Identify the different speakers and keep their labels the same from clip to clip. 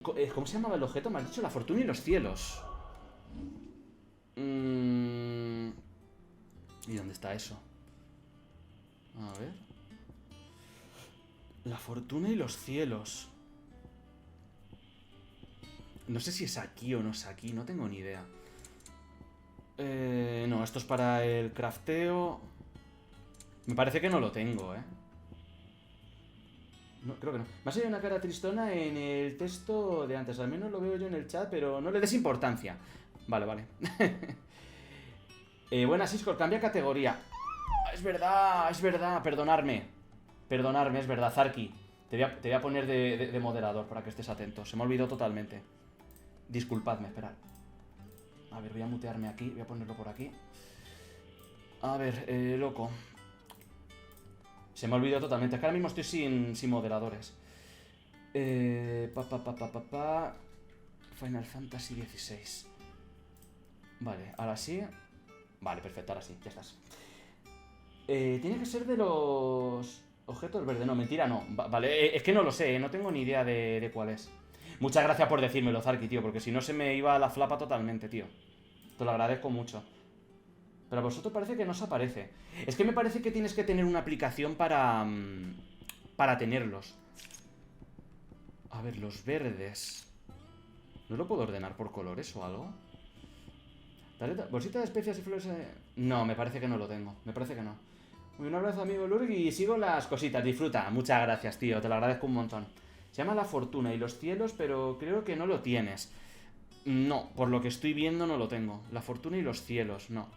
Speaker 1: ¿Cómo se llamaba el objeto? Me has dicho la fortuna y los cielos. ¿Y dónde está eso? A ver. La fortuna y los cielos. No sé si es aquí o no es aquí, no tengo ni idea. No, esto es para el crafteo. Me parece que no lo tengo, ¿eh? No, creo que no. Me ha salido una cara tristona en el texto de antes. Al menos lo veo yo en el chat, pero no le des importancia. Vale, vale. Buenas, Iscor, cambia categoría. Es verdad, perdonadme. Perdonadme, es verdad, Zarki. Te voy a poner de moderador para que estés atento. Se me ha olvidado totalmente. Disculpadme, esperad. A ver, voy a mutearme aquí, voy a ponerlo por aquí. A ver, loco. Se me ha olvidado totalmente. Es que ahora mismo estoy sin moderadores. Final Fantasy XVI. Vale, ahora sí. Vale, perfecto, ahora sí, ya estás. Tiene que ser de los objetos verdes. No, mentira, no. Vale, es que no lo sé, no tengo ni idea de cuál es. Muchas gracias por decírmelo, Zarki, tío, porque si no se me iba a la flapa totalmente, tío. Te lo agradezco mucho. Pero a vosotros parece que no os aparece. Es que me parece que tienes que tener una aplicación para tenerlos. A ver, los verdes. ¿No lo puedo ordenar por colores o algo? Bolsita de especias y flores... No, me parece que no lo tengo. Me parece que no. Un abrazo, amigo Lurg, y sigo las cositas. Disfruta. Muchas gracias, tío. Te lo agradezco un montón. Se llama La Fortuna y los Cielos, pero creo que no lo tienes. No, por lo que estoy viendo no lo tengo. La Fortuna y los Cielos, no.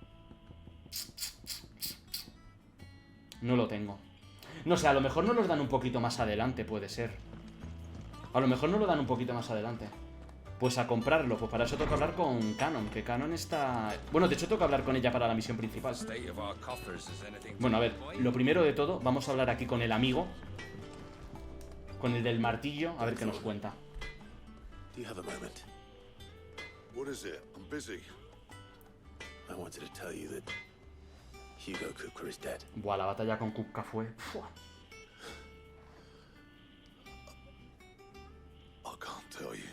Speaker 1: No lo tengo. No sé, a lo mejor nos los dan un poquito más adelante, puede ser. A lo mejor no lo dan un poquito más adelante. Pues a comprarlo, pues para eso tengo que hablar con Canon, que Canon está... Bueno, de hecho tengo que hablar con ella para la misión principal. Bueno, a ver, lo primero de todo, vamos a hablar aquí con el amigo. Con el del martillo, a ver qué nos cuenta. Buah, la batalla con Kupka fue... Fua.
Speaker 2: I can't tell you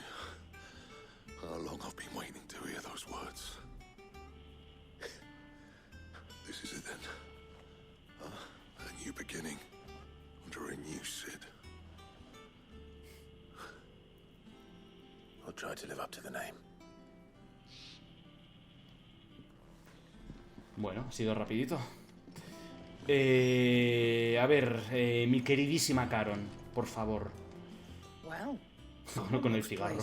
Speaker 2: how long I've been waiting to hear those words. This is it then. A new beginning under a new Sid. I'll try to live up to the name.
Speaker 1: Bueno, ha sido rapidito. A ver, mi queridísima Caron, por favor.
Speaker 3: Well,
Speaker 1: No con el cigarro.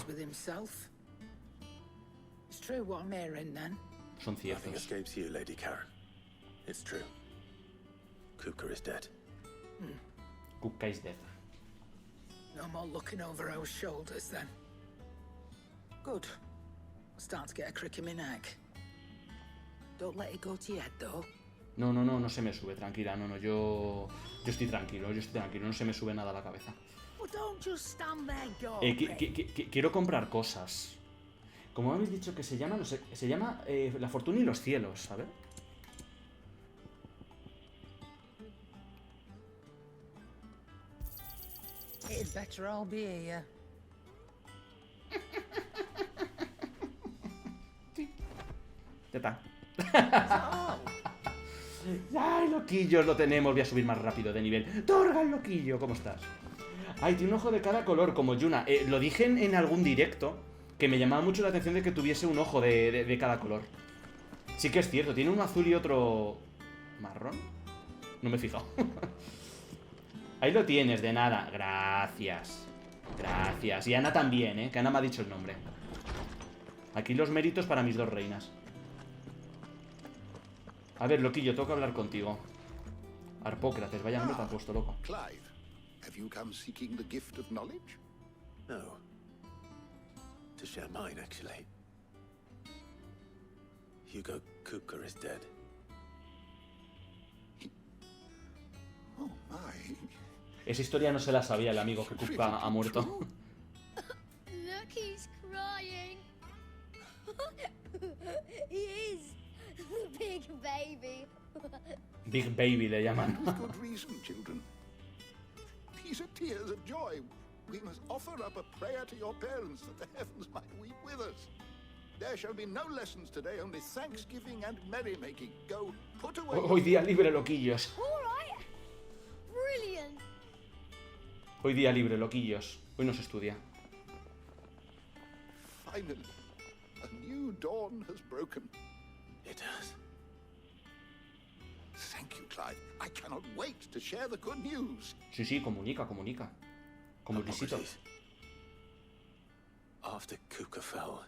Speaker 1: Son
Speaker 2: Nothing
Speaker 1: ciertos.
Speaker 2: escapes you, Lady Karen. It's true. Kupka is dead.
Speaker 1: Kupka is dead.
Speaker 3: No more looking over our shoulders then. Good. I'm starting to get a crick in my neck. Don't let it go to your head though.
Speaker 1: No, no, no, no se me sube, tranquila, no, no, yo estoy tranquilo, no se me sube nada a la cabeza.
Speaker 3: Well, don't just stand there, gawping.
Speaker 1: Quiero comprar cosas. Como habéis dicho que se llama, no sé, se llama La Fortuna y los Cielos, ¿sabes?
Speaker 3: It'd better all be here.
Speaker 1: Ya está. ¡Ay, loquillos! Lo tenemos. Voy a subir más rápido de nivel. ¡Torgal, loquillo! ¿Cómo estás? Ay, tiene un ojo de cada color, como Yuna. Lo dije en algún directo, que me llamaba mucho la atención de que tuviese un ojo de cada color. Sí que es cierto. Tiene uno azul y otro... ¿marrón? No me he fijado. Ahí lo tienes, de nada. Gracias. Gracias. Y Ana también, ¿eh? Que Ana me ha dicho el nombre. Aquí los méritos para mis dos reinas. A ver, loquillo, tengo que hablar contigo. Arpócrates, vaya nombre te has puesto, loco.
Speaker 2: Clive, have you come seeking the gift of knowledge? No. To share mine, actually. Hugo Kupka is dead. Oh my.
Speaker 1: Esa historia no se la sabía el amigo, que Kupka ha muerto.
Speaker 4: Look, he's crying. He is. Big baby.
Speaker 1: Big Baby le llaman.
Speaker 2: With good reason, children. These are tears of joy. We must offer up a prayer to your parents that the heavens might weep with us. There shall be no lessons today, only thanksgiving and merrymaking. Go, put away...
Speaker 1: Hoy día libre, loquillos.
Speaker 4: All right. Brilliant.
Speaker 1: Hoy día libre, loquillos. Hoy no se estudia.
Speaker 2: Finally, a new dawn has broken.
Speaker 5: It has.
Speaker 2: Thank you, Clive. I cannot wait to share the good news.
Speaker 1: Sí, sí, comunica. Como Luisito.
Speaker 5: Apologies. After Kuka fell,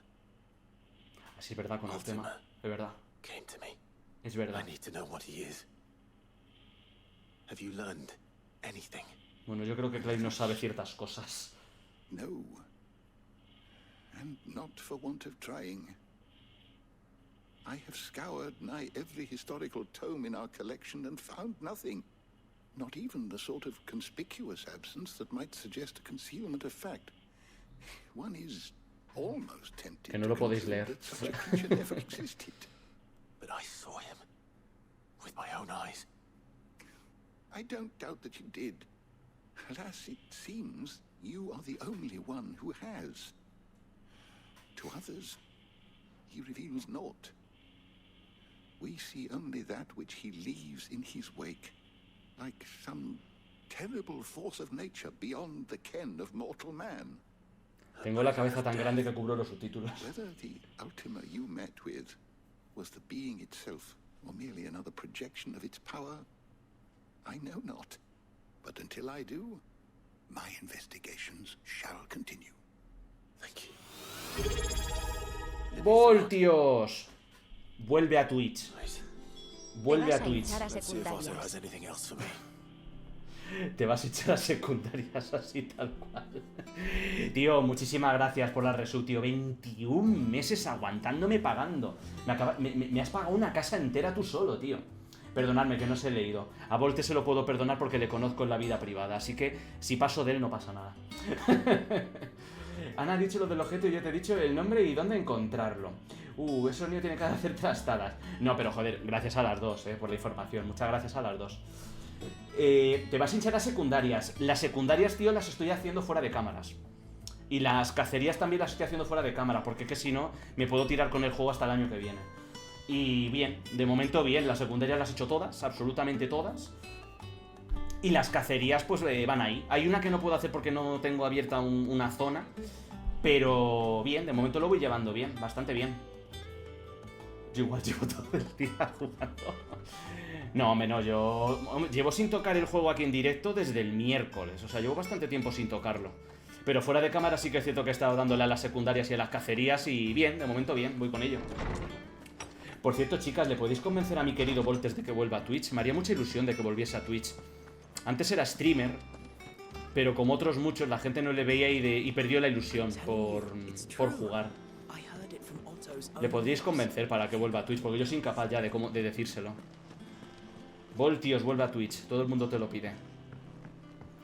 Speaker 1: Así es verdad con el tema. Es verdad.
Speaker 5: came to me.
Speaker 1: Es
Speaker 5: I
Speaker 1: verdad.
Speaker 5: need to know what he is. Have you learned anything?
Speaker 1: Bueno, yo creo que Clive no sabe ciertas cosas.
Speaker 2: No. And not for want of trying. I have scoured nigh every historical tome in our collection and found nothing. Not even the sort of conspicuous absence that might suggest a concealment of fact. One is almost tempted
Speaker 1: Que no
Speaker 2: to
Speaker 1: lo podéis
Speaker 2: conclude
Speaker 1: leer.
Speaker 2: that such a creature never existed.
Speaker 5: But I saw him with my own eyes.
Speaker 2: I don't doubt that you did. Alas, it seems you are the only one who has. To others, he reveals naught. We see only that which he leaves in his wake, like some terrible force of nature beyond the ken of mortal man.
Speaker 1: Tengo la cabeza tan grande que cubro los subtítulos.
Speaker 2: Whether the Ultima you met with was the being itself, or merely another projection of its power, I know not. But until I do, my investigations shall continue.
Speaker 5: Thank you.
Speaker 1: ¡Voltios! Vuelve a Twitch.
Speaker 5: Nice.
Speaker 1: Vuelve a
Speaker 6: Te vas a
Speaker 1: Twitch.
Speaker 6: hinchar a
Speaker 5: Let's see if Otto
Speaker 6: secundarias.
Speaker 5: has anything else for me.
Speaker 1: Te vas a echar a secundarias así tal cual. Tío, muchísimas gracias por la resub, tío. 21 meses aguantándome pagando. Me has pagado una casa entera tú solo, tío. Perdonadme que no os he leído. A Volte se lo puedo perdonar porque le conozco en la vida privada. Así que si paso de él no pasa nada. Ana ha dicho lo del objeto y yo te he dicho el nombre y dónde encontrarlo. Eso niño tiene que hacer trastadas. No, pero joder, gracias a las dos, por la información. Muchas gracias a las dos. Te vas a hinchar a secundarias. Las secundarias, tío, las estoy haciendo fuera de cámaras. Y las cacerías también las estoy haciendo fuera de cámara, porque es que si no, me puedo tirar con el juego hasta el año que viene. Y bien, de momento bien, las secundarias las he hecho todas, absolutamente todas. Y las cacerías pues van ahí. Hay una que no puedo hacer porque no tengo abierta una zona. Pero bien, de momento lo voy llevando bien, bastante bien. Yo igual llevo todo el día jugando. No, hombre, no, yo llevo sin tocar el juego aquí en directo desde el miércoles. O sea, llevo bastante tiempo sin tocarlo. Pero fuera de cámara sí que es cierto que he estado dándole a las secundarias y a las cacerías. Y bien, de momento bien, voy con ello. Por cierto, chicas, ¿le podéis convencer a mi querido Voltes de que vuelva a Twitch? Me haría mucha ilusión de que volviese a Twitch. Antes era streamer, pero como otros muchos, la gente no le veía y perdió la ilusión por jugar. Le podríais convencer para que vuelva a Twitch, porque yo soy incapaz ya de decírselo. Voltios, vuelve a Twitch, todo el mundo te lo pide.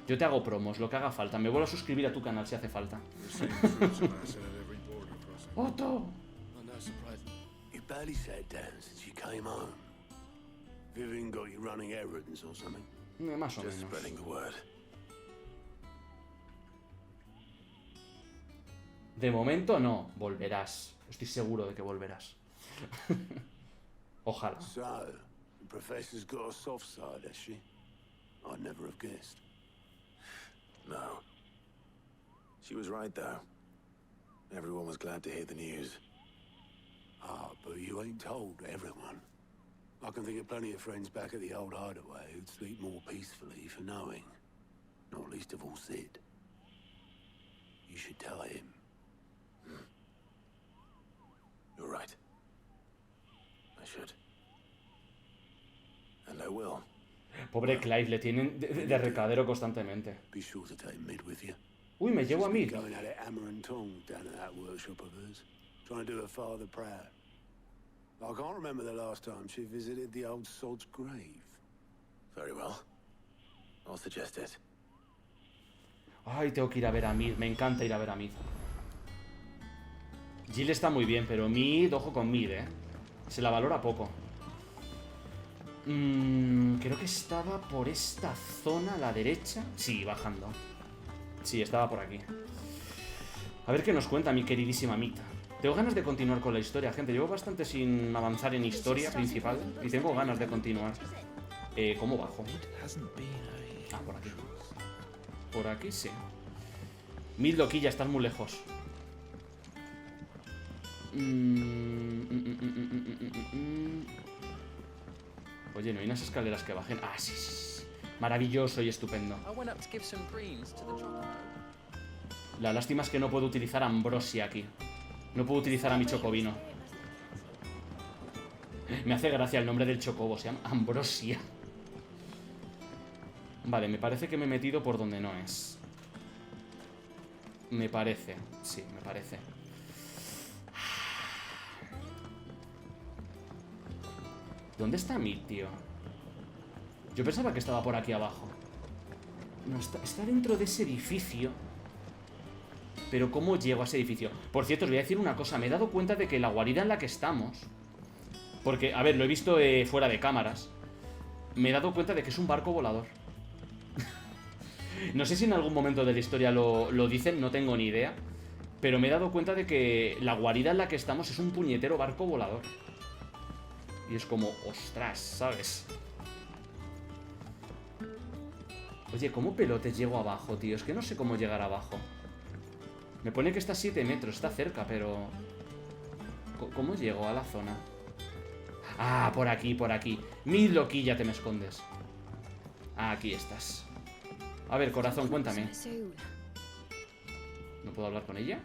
Speaker 1: Yo te hago promos, lo que haga falta. Me vuelvo a suscribir a tu canal si hace falta. ¡Otto!
Speaker 5: You barely sat down since you came home. Vivian got you running errands or something.
Speaker 1: Más o
Speaker 5: Just
Speaker 1: menos.
Speaker 5: spreading the word.
Speaker 1: De momento no, volverás. Estoy seguro de que volverás. Ojalá.
Speaker 5: So, the professor's got a soft side, has she? I'd never have guessed. No. She was right, though. Everyone was glad to hear the news. Ah, but you ain't told everyone. I can think of plenty of friends back at the old hideaway who'd sleep more peacefully for knowing. Not least of all Sid. You should tell him. You're right. I should. And I will.
Speaker 1: Pobre Clive, le tienen de recadero constantemente.
Speaker 5: Be sure to take Mid with you.
Speaker 1: Uy, me llevo a
Speaker 5: She's
Speaker 1: mí.
Speaker 5: been going at it hammer and tong down at that workshop of hers, trying to do her father proud. I can't remember the last time she visited the old sod's grave. Very well. I'll suggest it.
Speaker 1: Ay, tengo que ir a ver a Mid. Me encanta ir a ver a Mid. Jill está muy bien, pero Mid, ojo con Mid, se la valora poco. Creo que estaba por esta zona a la derecha. Sí, bajando. Sí, estaba por aquí. A ver qué nos cuenta mi queridísima Mita. Tengo ganas de continuar con la historia, gente. Llevo bastante sin avanzar en historia principal y tengo ganas de continuar. ¿Cómo bajo? Ah, por aquí. Por aquí sí. 1000 loquilla, estás muy lejos. Oye, ¿no hay unas escaleras que bajen? Ah, sí, sí. Maravilloso y estupendo. La lástima es que no puedo utilizar Ambrosia aquí. No puedo utilizar a mi chocobino. Me hace gracia el nombre del chocobo, se llama Ambrosia. Vale, me parece que me he metido por donde no es. Me parece, sí, me parece. ¿Dónde está mi tío? Yo pensaba que estaba por aquí abajo. No, está dentro de ese edificio. Pero ¿cómo llego a ese edificio? Por cierto, os voy a decir una cosa. Me he dado cuenta de que la guarida en la que estamos... Porque, a ver, lo he visto fuera de cámaras. Me he dado cuenta de que es un barco volador. No sé si en algún momento de la historia lo dicen, no tengo ni idea. Pero me he dado cuenta de que la guarida en la que estamos es un puñetero barco volador. Y es como, ostras, ¿sabes? Oye, ¿cómo pelotes llego abajo, tío? Es que no sé cómo llegar abajo. Me pone que está a 7 metros, está cerca, pero... ¿Cómo llego a la zona? Ah, por aquí, por aquí. 1000 loquilla te me escondes. Ah, aquí estás. A ver, corazón, cuéntame. ¿No puedo hablar con ella?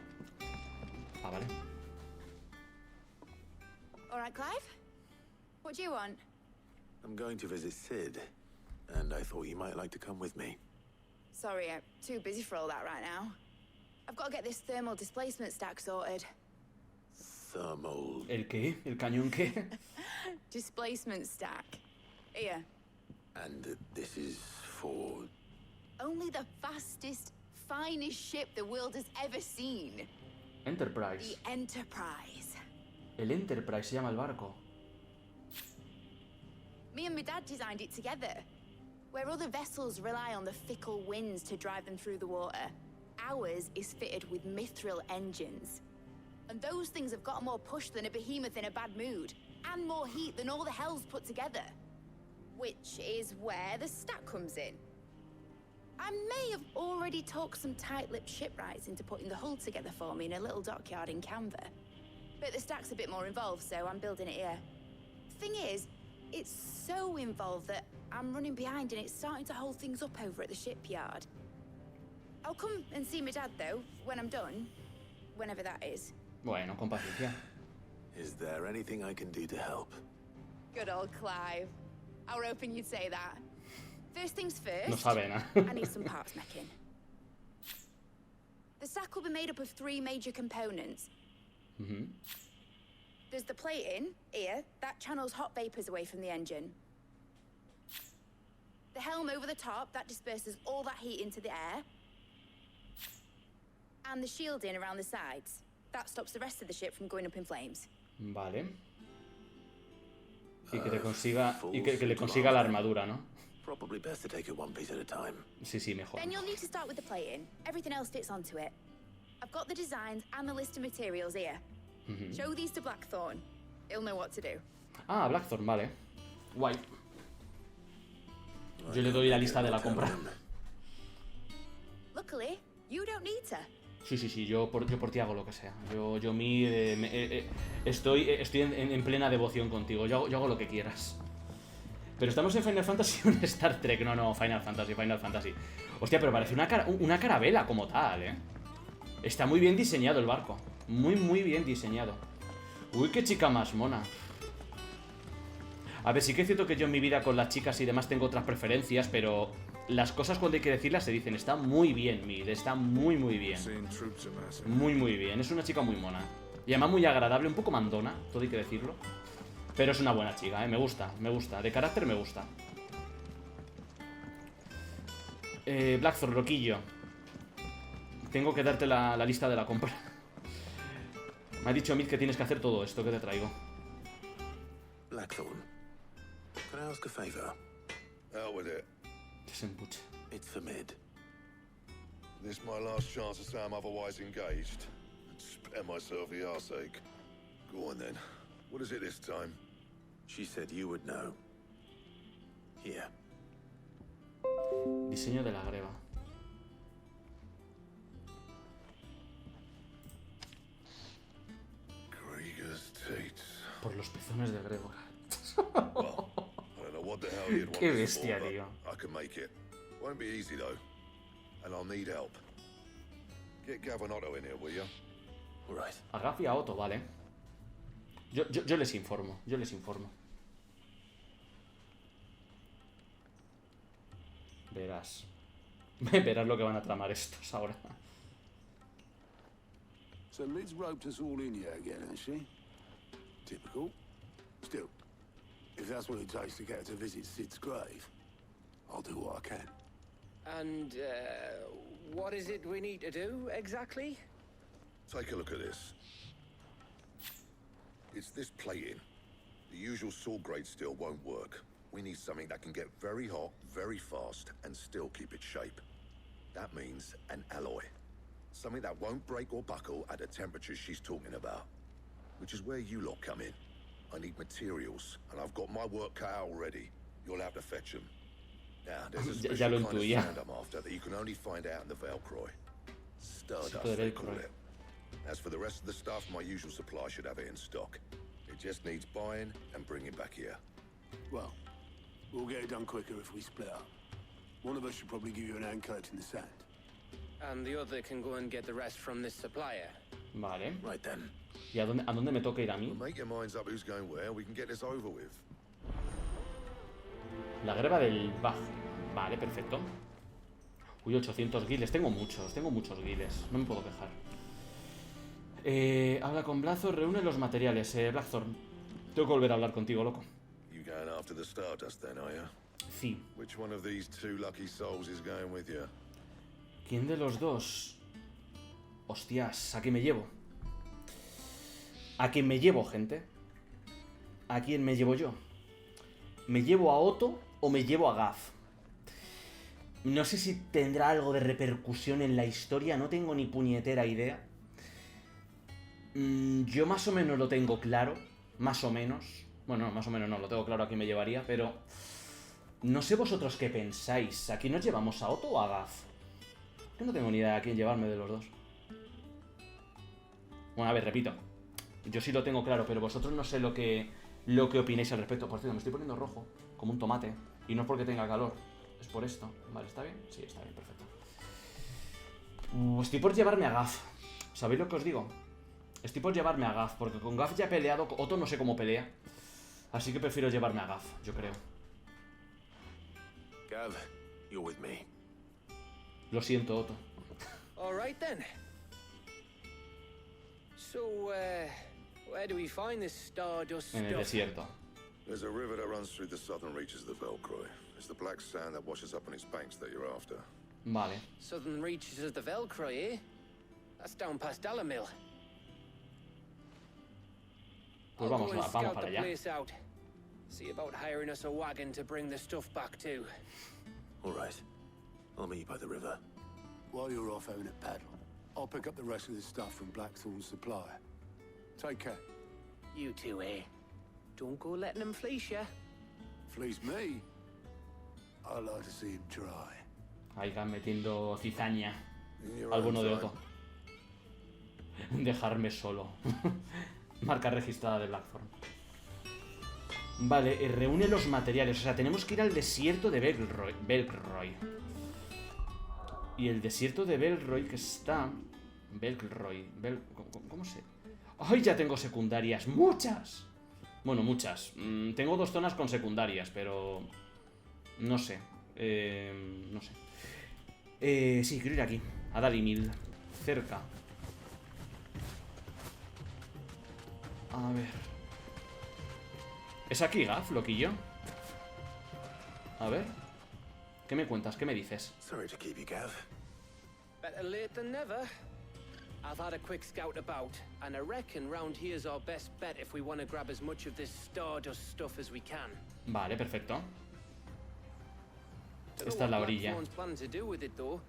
Speaker 1: Ah, vale.
Speaker 6: All right, Clive? What do you want?
Speaker 5: I'm going to visit Sid, and I thought you might like to come with me.
Speaker 6: Sorry, I'm too busy for all that right now. I've got to get this thermal displacement stack sorted.
Speaker 5: Thermal...
Speaker 1: ¿El qué? ¿El cañón qué?
Speaker 6: Displacement stack. Here.
Speaker 5: And this is for...
Speaker 6: Only the fastest, finest ship the world has ever seen.
Speaker 1: Enterprise.
Speaker 6: The Enterprise.
Speaker 1: El Enterprise se llama el barco.
Speaker 6: Me and my dad designed it together. Where other vessels rely on the fickle winds to drive them through the water, ours is fitted with mithril engines. And those things have got more push than a behemoth in a bad mood, and more heat than all the hells put together. Which is where the stack comes in. I may have already talked some tight-lipped shipwrights into putting the hull together for me in a little dockyard in Canva. But the stack's a bit more involved, so I'm building it here. Thing is, it's so involved that I'm running behind and it's starting to hold things up over at the shipyard. I'll come and see my dad, though, when I'm done. Whenever that is.
Speaker 1: Bueno, con paciencia.
Speaker 5: Is there anything I can do to help?
Speaker 6: Good old Clive. I were hoping you'd say that. First things first,
Speaker 1: No sabe nada.
Speaker 6: I need some parts making. The stack will be made up of 3 major components. There's the plating, here, that channels hot vapors away from the engine. The helm over the top, that disperses all that heat into the air. And the shielding around the sides. That stops the rest of the ship from going up in flames.
Speaker 1: Vale. Y que te consiga... Y que le consiga la armadura, ¿no?
Speaker 5: Probably best to take it one piece at a time.
Speaker 1: Sí, sí, mejor.
Speaker 6: Then you'll need to start with the plating. Everything else fits onto it. I've got the designs and the list of materials here. Show these to Blackthorn. He'll know what to do.
Speaker 1: Ah, Blackthorn, vale. Guay. Yo le doy la lista de la compra.
Speaker 6: Luckily, you don't need to.
Speaker 1: Sí, sí, sí, yo por ti hago lo que sea. Estoy en plena devoción contigo. Yo hago lo que quieras. Pero estamos en Final Fantasy o en Star Trek. No, Final Fantasy. Hostia, pero parece una carabela como tal, ¿eh? Está muy bien diseñado el barco. Muy, muy bien diseñado. Uy, qué chica más mona. A ver, sí que es cierto que yo en mi vida con las chicas y demás tengo otras preferencias, pero las cosas cuando hay que decirlas se dicen. Está muy bien, Mid, está muy, muy bien. Muy, muy bien. Es una chica muy mona. Y además muy agradable, un poco mandona, todo hay que decirlo. Pero es una buena chica, ¿eh? Me gusta. De carácter me gusta. Blackthorn, loquillo. Tengo que darte la lista de la compra. Me ha dicho Mid que tienes que hacer todo esto que te traigo.
Speaker 5: Blackthorn, can I ask a favor?
Speaker 2: Hell with it.
Speaker 1: Desembuche.
Speaker 5: It's for Mid.
Speaker 7: This my last chance to say I'm otherwise engaged. Spare myself the arseache. Go on then. What is it this time?
Speaker 5: She said you would know. Here.
Speaker 1: Diseño de la greba.
Speaker 7: Krieger's teats.
Speaker 1: Por los pezones de Gregor.
Speaker 7: Well, I don't know what the hell you'd want
Speaker 1: Qué
Speaker 7: me for,
Speaker 1: bestia,
Speaker 7: but
Speaker 1: tío.
Speaker 7: I can make it. Won't be easy though. And I'll need help. Get Gav and Otto in here, will you?
Speaker 5: All right.
Speaker 1: A Gaff y a Otto, vale. Yo les informo, yo les informo. Verás. Verás lo que van a tramar estos ahora.
Speaker 8: So Lid's roped us all in here again, has she? Typical. Still, if that's what it takes to get her to visit Sid's grave, I'll do what I can.
Speaker 3: And, what is it we need to do, exactly?
Speaker 7: Take a look at this. It's this plating. The usual saw grade steel won't work. We need something that can get very hot, very fast, and still keep its shape. That means an alloy. Something that won't break or buckle at the temperatures she's talking about. Which is where you lot come in. I need materials, and I've got my work cut out already. You'll have to fetch them. Now, there's a
Speaker 1: Ya
Speaker 7: special
Speaker 1: lo
Speaker 7: kind of
Speaker 1: intuía.
Speaker 7: sand I'm after that you can only find out in the Velcroy. Stardust,
Speaker 1: Tipo de
Speaker 7: they call
Speaker 1: Velcroy.
Speaker 7: it. As for the rest of the stuff, my usual supply should have it in stock. It just needs buying and bringing back here.
Speaker 8: Well, we'll get it done quicker if we split up. One of us should probably give you an hand collecting the sand.
Speaker 3: And the other can go and get the rest from this supplier.
Speaker 1: Vale.
Speaker 5: Right then.
Speaker 1: ¿Y a dónde me toca ir a mí?
Speaker 7: Well, make your minds up who's going where, and we can get this over with.
Speaker 1: La greba del Baj. Vale, perfecto. Uy, 800 guiles. Tengo muchos guiles. No me puedo quejar. Habla con Blackthorn, reúne los materiales. Blackthorn, tengo que volver a hablar contigo, loco.
Speaker 7: You going after the Stardust then, are you?
Speaker 1: Sí.
Speaker 7: Which one of these two lucky souls is going with you?
Speaker 1: ¿Quién de los dos? Hostias, ¿a quién me llevo? ¿A quién me llevo, gente? ¿A quién me llevo yo? ¿Me llevo a Otto o me llevo a Gaff? No sé si tendrá algo de repercusión en la historia, no tengo ni puñetera idea. Yo más o menos lo tengo claro, más o menos. Bueno, no, más o menos no, lo tengo claro a quién me llevaría, pero... No sé vosotros qué pensáis. ¿A quién nos llevamos, a Otto o a Gaff? Yo no tengo ni idea a quién llevarme de los dos. Bueno, a ver, repito. Yo sí lo tengo claro, pero vosotros no sé lo que opináis al respecto. Por cierto, me estoy poniendo rojo, como un tomate. Y no es porque tenga calor, es por esto. Vale, ¿está bien? Sí, está bien, perfecto. Estoy por llevarme a Gaff. ¿Sabéis lo que os digo? Estoy por llevarme a Gaff, porque con Gaff ya he peleado. Otto no sé cómo pelea. Así que prefiero llevarme a Gaff, yo creo.
Speaker 5: Gav, you're with me.
Speaker 1: Lo siento, Otto.
Speaker 3: All right then. So, where do we find this Stardust
Speaker 1: En el
Speaker 3: stuff?
Speaker 1: desierto.
Speaker 7: There's a river that runs through the southern reaches of the Velcroy. It's the black sand that washes up on its banks that you're after.
Speaker 1: Vale.
Speaker 3: Southern reaches of the Velcroy, eh? That's down past Dalamill.
Speaker 1: Pues
Speaker 3: I'll
Speaker 1: vamos,
Speaker 3: go and
Speaker 1: vamos
Speaker 3: scout
Speaker 1: para
Speaker 3: the
Speaker 1: allá.
Speaker 3: place out. See about hiring us a wagon to bring the stuff back to.
Speaker 5: All right. I'll meet you by the river.
Speaker 8: While you're off having a paddle, I'll pick up the rest of the stuff from Blackthorn's supplier. Take care.
Speaker 3: You two, eh? Don't go letting them fleece ya.
Speaker 8: Fleece me? I'd like to see him try.
Speaker 1: Ahí van metiendo cizaña
Speaker 7: In your
Speaker 1: al
Speaker 7: own
Speaker 1: bueno de
Speaker 7: time.
Speaker 1: Otto. Dejarme solo. Marca registrada de Blackthorn. Vale, reúne los materiales. O sea, tenemos que ir al desierto de Velcroy. Y el desierto de Velcroy que está... Velcroy. ¿Cómo se...? ¡Ay, ya tengo secundarias! ¡Muchas! Bueno, muchas. Tengo 2 zonas con secundarias, pero... No sé. No sé. Sí, quiero ir aquí. A Dalimil. Cerca. A ver. ¿Es aquí, Gaff, loquillo? A ver. ¿Qué me cuentas? ¿Qué me dices?
Speaker 5: Sorry to keep you, Gav.
Speaker 3: Better late than never. I've had a quick scout about, and I reckon round here's our best bet if we want to grab as much of this Stardust stuff as we can.
Speaker 1: Vale, perfecto.
Speaker 3: Don't know
Speaker 1: Esta es la
Speaker 3: what
Speaker 1: orilla.
Speaker 3: Blackthorn's planning to do with it, though.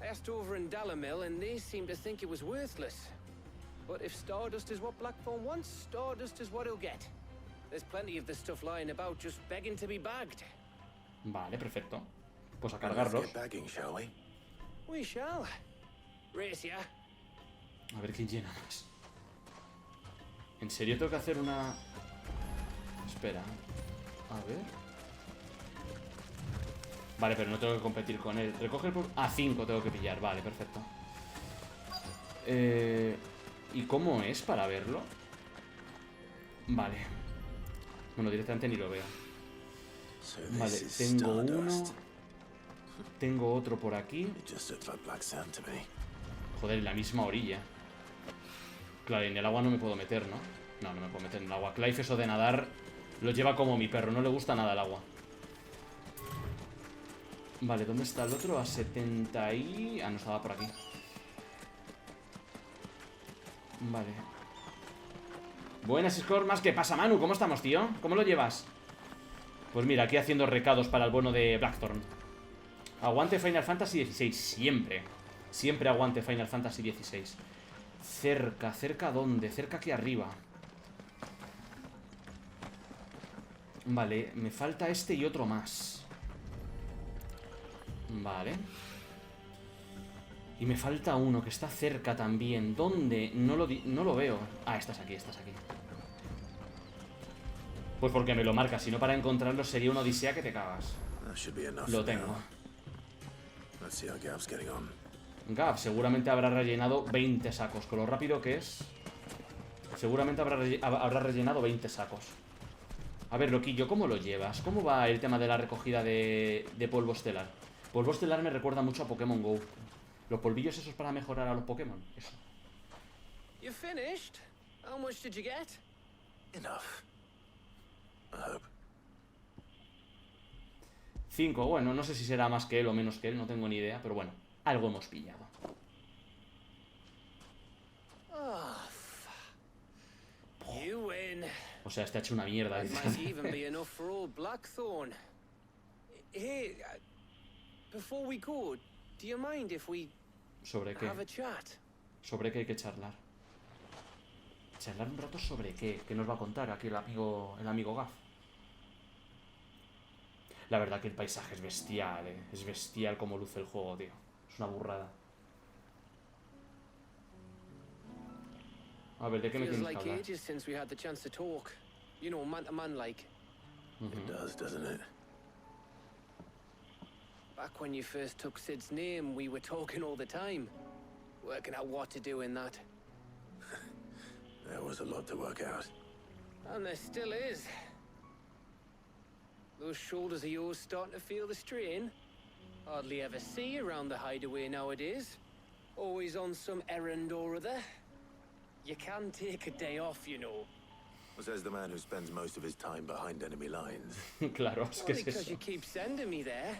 Speaker 9: I asked over in Dallamil, and they seem to think it was worthless. But if Stardust is what Blackthorn wants, Stardust is what he'll get. There's plenty of the stuff lying about just begging to be bagged.
Speaker 1: Vale, perfecto. Pues a
Speaker 5: Let's
Speaker 1: cargarlos.
Speaker 5: get bagging, shall we?
Speaker 9: We shall. Race ya.
Speaker 1: A ver quién llena más. ¿En serio tengo que hacer una...? Espera. A ver. Vale, pero no tengo que competir con él. Recoge el... A 5 tengo que pillar. Vale, perfecto. ¿Y cómo es para verlo? Vale. Bueno, directamente ni lo veo. Vale, tengo uno. Tengo otro por aquí. Joder, en la misma orilla. Claro, en el agua no me puedo meter, ¿no? No, no me puedo meter en el agua. Clive eso de nadar lo lleva como mi perro. No le gusta nada el agua. Vale, ¿dónde está el otro? A 70 y... Ah, no, estaba por aquí. Vale. Buenas, Scormas. ¿Qué pasa, Manu? ¿Cómo estamos, tío? ¿Cómo lo llevas? Pues mira, aquí haciendo recados para el bono de Blackthorn. Aguante Final Fantasy XVI. Siempre. Siempre aguante Final Fantasy XVI. Cerca. ¿Cerca dónde? Cerca aquí arriba. Vale, me falta este y otro más. Vale. Y me falta uno que está cerca también. ¿Dónde? No lo veo. Ah, estás aquí, estás aquí. Pues porque me lo marca. Si no, para encontrarlo sería una odisea que te cagas. Lo tengo. Gav seguramente habrá rellenado 20 sacos. Con lo rápido que es. Seguramente habrá rellenado 20 sacos. A ver, Loquillo, ¿cómo lo llevas? ¿Cómo va el tema de la recogida de polvo estelar? Polvo estelar me recuerda mucho a Pokémon GO. Los polvillos esos para mejorar a los Pokémon. Eso.
Speaker 9: You finished? How much did you get?
Speaker 5: Enough. I hope.
Speaker 1: 5, bueno, no sé si será más que él o menos que él, no tengo ni idea, pero bueno, algo hemos pillado.
Speaker 9: You win.
Speaker 1: O sea, está hecho una mierda.
Speaker 9: That might even be enough for old Blackthorn. Hey, before we go, do you mind if we
Speaker 1: ¿Sobre qué?
Speaker 9: have a chat?
Speaker 1: ¿Sobre qué hay que charlar? ¿Charlar un rato sobre qué? ¿Qué nos va a contar aquí el amigo Gav? La verdad que el paisaje es bestial, ¿eh? Es bestial como luce el juego, tío. Es una burrada. A ver, ¿de qué me tienes que hablar?
Speaker 9: Ages since we had the chance to talk. You know, man to man like.
Speaker 5: It does, doesn't it?
Speaker 9: Back when you first took Sid's name, we were talking all the time. Working out what to do in that.
Speaker 5: There was a lot to work out.
Speaker 9: And there still is. Those shoulders of yours starting to feel the strain. Hardly ever see you around the hideaway nowadays. Always on some errand or other. You can take a day off, you know.
Speaker 5: Says the man who spends most of his time behind enemy lines.
Speaker 1: Claro, es que
Speaker 9: Only
Speaker 1: es
Speaker 9: because
Speaker 1: eso.
Speaker 9: you keep sending me there.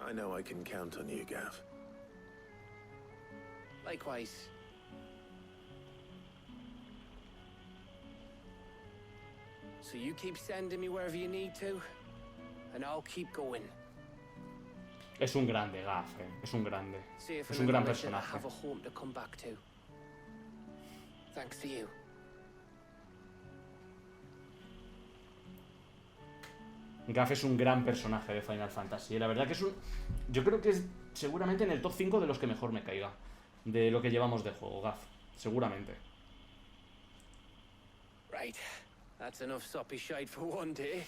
Speaker 5: I know I can count on you, Gav.
Speaker 9: Likewise. So you keep sending me wherever you need to, and I'll keep going.
Speaker 1: Es un grande, Gav, Es un grande.
Speaker 9: See if
Speaker 1: Es un gran
Speaker 9: I
Speaker 1: personaje.
Speaker 9: have a home to come back to. Thanks to you.
Speaker 1: Gav es un gran personaje de Final Fantasy. La verdad que es un... Yo creo que es seguramente en el top 5 de los que mejor me caiga. De lo que llevamos de juego, Gav. Seguramente.
Speaker 9: Right. That's enough soppy shite for one day.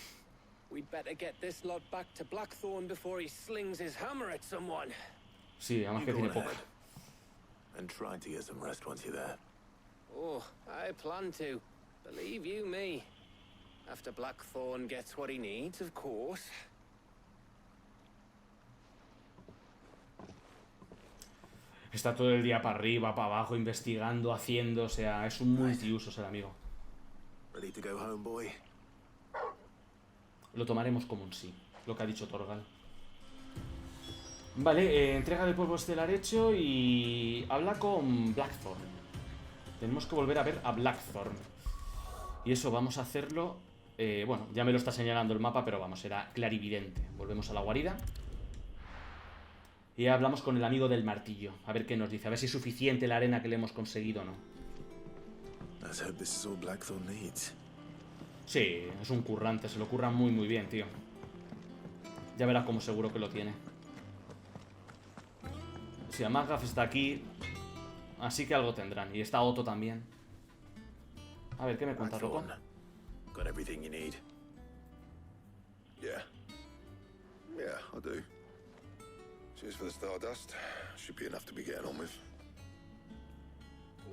Speaker 9: We'd better get this lot back to Blackthorn before he slings his hammer at someone.
Speaker 1: Sí, además
Speaker 5: You
Speaker 1: que
Speaker 5: go
Speaker 1: tiene
Speaker 5: ahead.
Speaker 1: poca.
Speaker 5: And try to get some rest once you're there.
Speaker 9: Oh, I plan to. Believe you me. After Blackthorn gets what he needs, of course.
Speaker 1: Está todo el día para arriba, para abajo, investigando, haciendo, o sea, es un multiusos el amigo.
Speaker 5: Ready to go home, boy?
Speaker 1: Lo tomaremos como un sí, lo que ha dicho Torgal. Vale, entrega del polvo estelar hecho y habla con Blackthorn. Tenemos que volver a ver a Blackthorn. Y eso vamos a hacerlo... bueno, ya me lo está señalando el mapa, pero vamos, era clarividente. Volvemos a la guarida. Y hablamos con el amigo del martillo. A ver qué nos dice. A ver si es suficiente la arena que le hemos conseguido o no.
Speaker 5: Let's hope this is all Blackthorn needs.
Speaker 1: Sí, es un currante. Se lo curra muy muy bien, tío. Ya verás cómo seguro que lo tiene. Si Amargaf está aquí, así que algo tendrán. Y está Otto también. A ver, ¿qué me cuentas, loco?
Speaker 5: Got everything you need.
Speaker 7: Yeah. Yeah, I do. Cheers for the Stardust. Should be enough to be getting on with.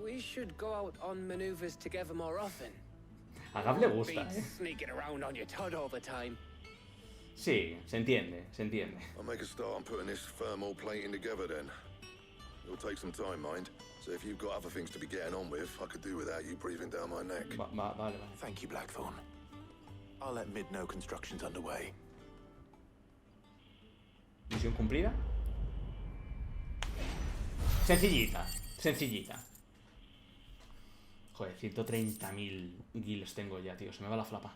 Speaker 9: We should go out on maneuvers together more often.
Speaker 1: A Gav le gusta,
Speaker 9: Be sneaking around on your tud all the time.
Speaker 1: Sí, se entiende, se entiende.
Speaker 7: I'll make a start on putting this thermal plating together then. It'll take some time, mind. So if you've got other things to be getting on with, I could do without you breathing down my neck.
Speaker 1: Vale.
Speaker 5: Thank you, Blackthorn. I'll let Mid know construction's underway.
Speaker 1: Misión cumplida. Sencillita, sencillita. Joder, 130.000 guilds tengo ya, tío. Se me va la flapa.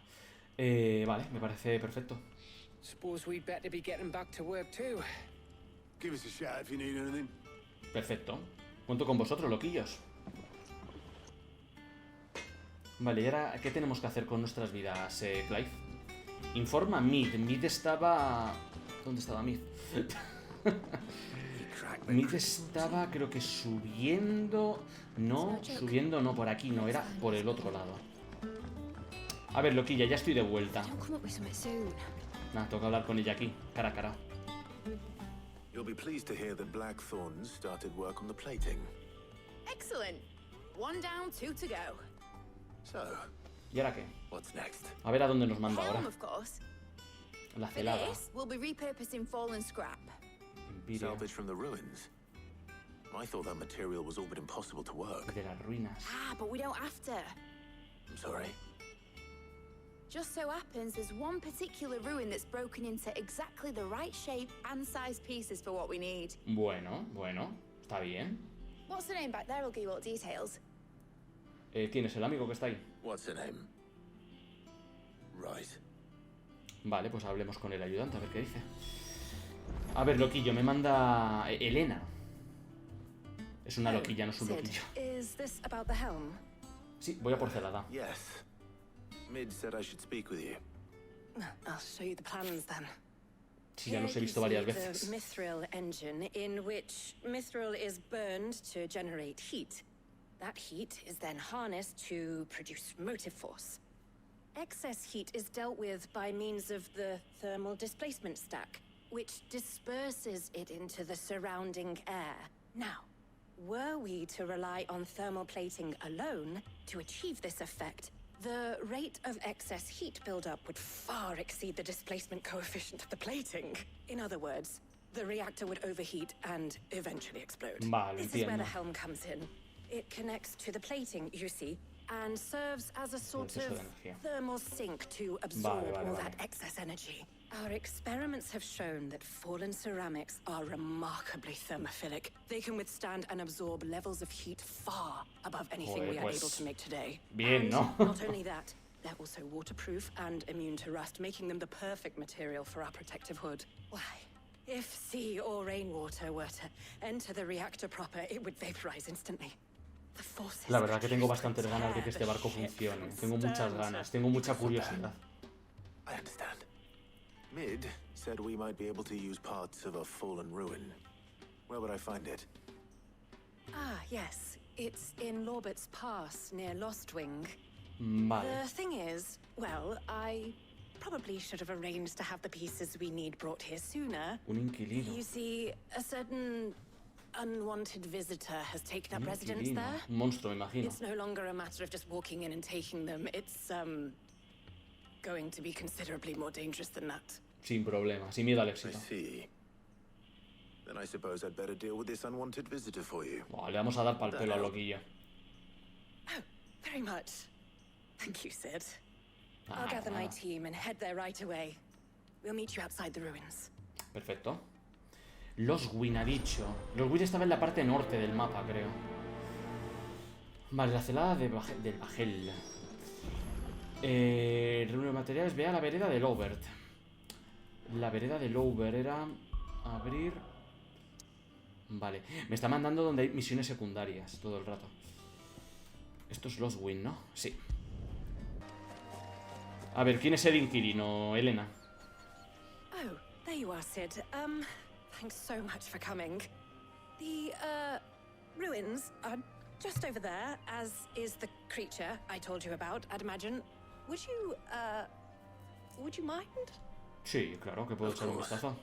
Speaker 1: Vale, me parece perfecto.
Speaker 9: Suppose we'd better be getting back to work too.
Speaker 8: Give us a shout if you need anything.
Speaker 1: Perfecto. Cuento con vosotros, loquillos. Vale, y ahora, ¿qué tenemos que hacer con nuestras vidas, Clive? Informa a Mid. Mid estaba... ¿Dónde estaba Mid? Mid estaba, creo que subiendo... No, subiendo no, por aquí no, era por el otro lado. A ver, loquilla, ya estoy de vuelta. Nada, tengo que hablar con ella aquí, cara a cara.
Speaker 5: You'll be pleased to hear that Blackthorn started work on the plating.
Speaker 6: Excellent. 1 down, 2 to go.
Speaker 5: So,
Speaker 1: ¿Y ahora qué?
Speaker 5: what's next?
Speaker 1: A ver a dónde nos manda ahora.
Speaker 6: Helm, of course.
Speaker 1: La
Speaker 6: For
Speaker 1: celada.
Speaker 6: this, we'll be repurposing fallen scrap.
Speaker 1: Imperio
Speaker 5: Salvage from the ruins. I thought that material was all but impossible to work.
Speaker 1: de las ruinas.
Speaker 6: Ah, but we don't have to.
Speaker 5: I'm sorry.
Speaker 6: Just so happens there's one particular ruin that's broken into exactly the right shape and size pieces for what we need.
Speaker 1: Bueno, está bien.
Speaker 6: What's the name back there? I'll give you all the details.
Speaker 1: ¿Quién es el amigo que está ahí?
Speaker 5: What's her name? Right.
Speaker 1: Vale, pues hablemos con el ayudante a ver qué dice. A ver, loquillo, me manda Elena. Es una loquilla, no es un loquillo.
Speaker 10: Is this about the helm?
Speaker 1: Sí, voy a por celada.
Speaker 5: Yes. Mid said I should speak with you.
Speaker 10: I'll show you the plans then.
Speaker 1: Sí, ya los he visto varias
Speaker 10: The
Speaker 1: veces.
Speaker 10: mithril engine, in which mithril is burned to generate heat. That heat is then harnessed to produce motive force. Excess heat is dealt with by means of the thermal displacement stack, which disperses it into the surrounding air. Now, were we to rely on thermal plating alone to achieve this effect, the rate of excess heat buildup would far exceed the displacement coefficient of the plating. In other words, the reactor would overheat and eventually explode.
Speaker 1: Vale,
Speaker 10: This is where the
Speaker 1: entiendo.
Speaker 10: helm comes in. It connects to the plating, you see, and serves as a sort
Speaker 1: Proceso de
Speaker 10: of
Speaker 1: energía.
Speaker 10: thermal sink to absorb
Speaker 1: Vale,
Speaker 10: all
Speaker 1: vale.
Speaker 10: that excess energy. Our experiments have shown that fallen ceramics are remarkably thermophilic. They can withstand and absorb levels of heat far above anything
Speaker 1: Joder,
Speaker 10: we are
Speaker 1: pues,
Speaker 10: able to make today.
Speaker 1: bien,
Speaker 10: And
Speaker 1: ¿no?
Speaker 10: not only that, they're also waterproof and immune to rust, making them the perfect material for our protective hood. Why? If sea or rainwater were to enter the reactor proper, it would vaporize instantly. The forces
Speaker 1: La verdad que tengo
Speaker 10: produced
Speaker 1: bastantes ganas de que este
Speaker 10: tear the
Speaker 1: barco
Speaker 10: ship
Speaker 1: funcione.
Speaker 10: from
Speaker 1: Tengo muchas
Speaker 10: stern to
Speaker 1: ganas, tengo mucha curiosidad.
Speaker 5: I understand. Mid said we might be able to use parts of a fallen ruin. Where would I find it?
Speaker 10: Ah, yes. It's in Lorbert's Pass, near Lostwing.
Speaker 1: Vale.
Speaker 10: The thing is, well, I probably should have arranged to have the pieces we need brought here sooner.
Speaker 1: Un inquilino.
Speaker 10: You see, a certain unwanted visitor has taken
Speaker 1: Un
Speaker 10: up residence
Speaker 1: inquilino.
Speaker 10: there.
Speaker 1: Un monstruo, me imagino.
Speaker 10: It's no longer a matter of just walking in and taking them. It's, going to be considerably more dangerous than that.
Speaker 1: Sin problema, sin miedo al
Speaker 5: I
Speaker 1: éxito.
Speaker 5: see. Then I suppose I'd better deal with this unwanted visitor for you.
Speaker 1: Buah, le vamos a dar pal pelo al loquillo.
Speaker 10: Oh, very much. Thank you, Sid.
Speaker 1: Ah,
Speaker 10: I'll gather my
Speaker 1: nada.
Speaker 10: team and head there right away. We'll meet you outside the ruins.
Speaker 1: Perfecto. Los Win ha dicho. Los Win estaba en la parte norte del mapa, creo. Vale, la celada del Bajel. Reúne materiales. Ve a la vereda de Lobert. La vereda de Lobert era... Abrir... Vale. Me está mandando donde hay misiones secundarias todo el rato. Esto es Lost Wind, ¿no? Sí. A ver, ¿quién es el inquilino, Elena?
Speaker 10: Oh, there you are, Sid. Thanks so much for coming. The, ruins are just over there, as is the creature I told you about, I'd imagine. Would you mind?
Speaker 1: Sí, claro, que puedo echar un vistazo.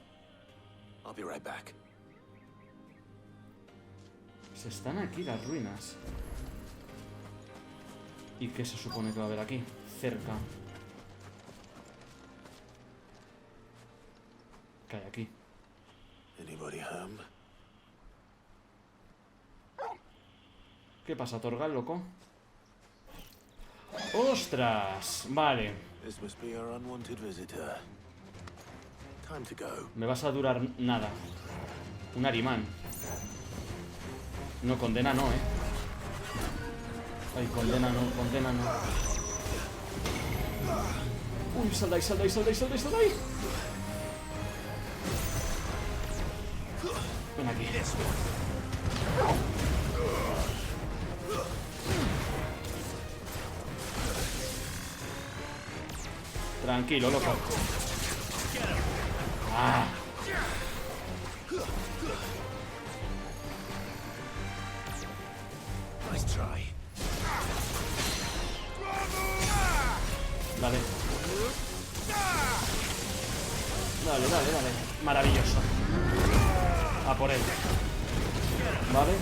Speaker 5: I'll be right back.
Speaker 1: Se están aquí las ruinas. ¿Y qué se supone que va a haber aquí? Cerca. ¿Qué hay aquí?
Speaker 5: Anybody home?
Speaker 1: ¿Qué pasa, Torgal, loco? ¡Ostras! Vale.
Speaker 5: This must be our unwanted visitor. Time to go.
Speaker 1: Me vas a durar nada. Un arimán. No, condena no, Ay, condena no, condena no. Uy, sal de ahí, sal de ahí, sal de ahí, sal de ahí, sal de ahí. Ven aquí. Tranquilo, loco. Ah.
Speaker 5: Nice try.
Speaker 1: Dale. Dale, dale, dale. Maravilloso. A por él. Vale.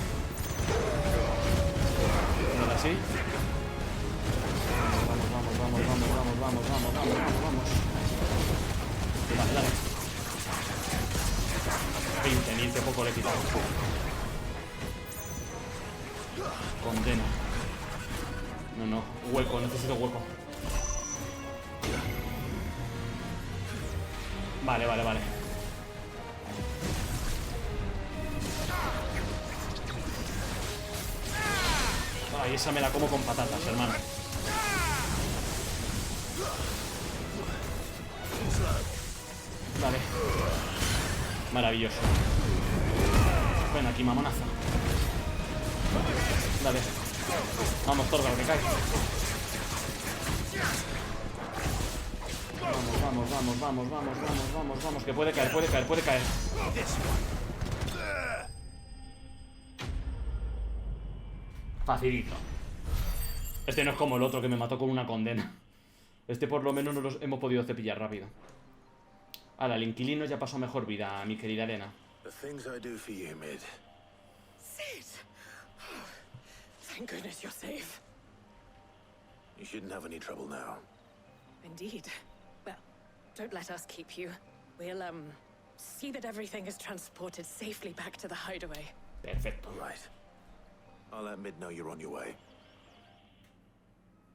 Speaker 1: Ahora sí. Vamos, vamos, vamos, vamos, vamos, vamos, vamos, vamos, vamos, vamos. Dale, dale. 20.000, que poco le he quitado. Condena. No, no. Hueco, necesito hueco. Vale, vale, vale. Ay, esa me la como con patatas, hermano. Vale. Maravilloso. Ven aquí, mamonazo. Dale. Vamos, Torgal, que cae. Vamos, vamos, vamos, vamos, vamos, vamos, vamos, vamos. Que puede caer, puede caer, puede caer. Facilito. Este no es como el otro que me mató con una condena. Este por lo menos no los hemos podido cepillar rápido. Ahora, el inquilino ya pasó mejor vida, mi querida Elena.
Speaker 5: The things I do for you, Mid.
Speaker 10: Sid! Oh, thank goodness you're safe.
Speaker 5: You shouldn't have any trouble now.
Speaker 10: Indeed. Well, don't let us keep you. We'll, see that everything is transported safely back to the hideaway.
Speaker 1: Perfecto.
Speaker 5: All right. I'll let Mid know you're on your way.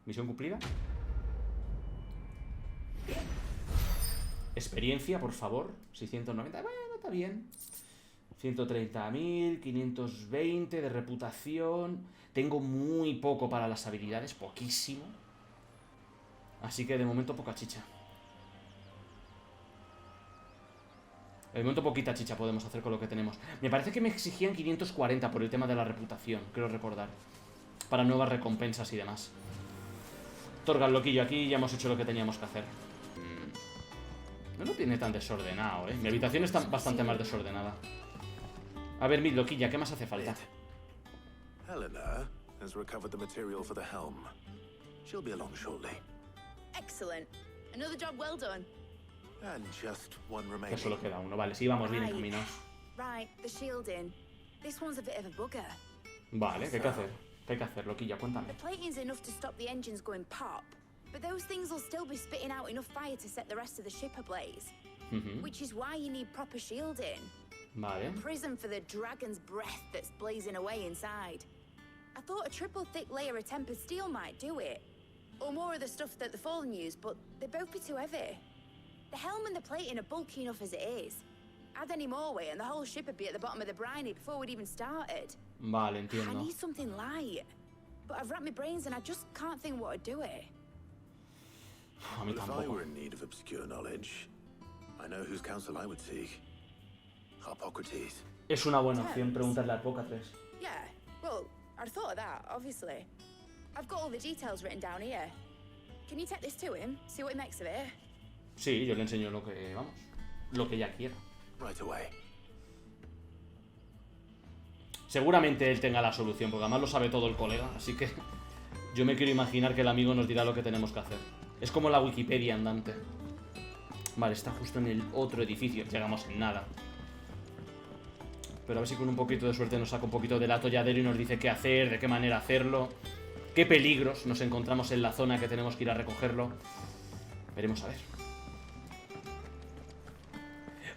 Speaker 1: Misión cumplida. Experiencia, por favor. 690. Bueno, está bien. 130.000, 520 de reputación. Tengo muy poco para las habilidades, poquísimo. Así que de momento poca chicha. De momento poquita chicha podemos hacer con lo que tenemos. Me parece que me exigían 540 por el tema de la reputación, creo recordar. Para nuevas recompensas y demás. Torgal, loquillo, aquí ya hemos hecho lo que teníamos que hacer. No lo tiene tan desordenado, Mi habitación está bastante más desordenada. A ver, Mid, loquilla, ¿qué más hace falta?
Speaker 5: Helena has recovered the material for the helm. She'll be along shortly.
Speaker 6: Excellent. Another job well done.
Speaker 5: And just one
Speaker 1: Que
Speaker 5: remaining.
Speaker 1: solo queda uno. Vale, sí, vamos bien encaminados.
Speaker 6: Right, the shielding. This one's a bit of a bugger.
Speaker 1: Vale, ¿qué hay que hacer? ¿Qué hay que hacer, loquilla? Cuéntame.
Speaker 6: The plating's enough to stop the engines going pop, but those things will still be spitting out enough fire to set the rest of the ship ablaze. Which is why you need proper shielding.
Speaker 1: Vale.
Speaker 6: Prison for the dragon's breath that's blazing away inside. I thought a triple thick layer of tempered steel might do it. Or more of the stuff that the Fallen use, but they'd both be too heavy. The helm and the plating are bulky enough as it is. Add any more weight and the whole ship would be at the bottom of the briny before we'd even started.
Speaker 1: Vale,
Speaker 6: I
Speaker 1: entiendo.
Speaker 6: need something light. But I've racked my brains and I just can't think what would do it.
Speaker 1: A mí
Speaker 5: If I
Speaker 1: tampoco.
Speaker 5: were in need of obscure knowledge, I know whose counsel I would seek. Harpocrates.
Speaker 1: Es una buena opción preguntarle al Pócatres.
Speaker 6: Yeah, well, I'd thought of that, obviously. I've got all the details written down here. Can you take this to him? See what he makes of it?
Speaker 1: Sí, yo le enseño lo que, vamos, lo que ella quiera.
Speaker 5: Right away.
Speaker 1: Seguramente él tenga la solución, porque además lo sabe todo el colega, así que yo me quiero imaginar que el amigo nos dirá lo que tenemos que hacer. Es como la Wikipedia andante. Vale, está justo en el otro edificio. Llegamos en nada. Pero a ver si con un poquito de suerte nos saca un poquito del atolladero y nos dice qué hacer, de qué manera hacerlo, qué peligros nos encontramos en la zona que tenemos que ir a recogerlo. Veremos a ver.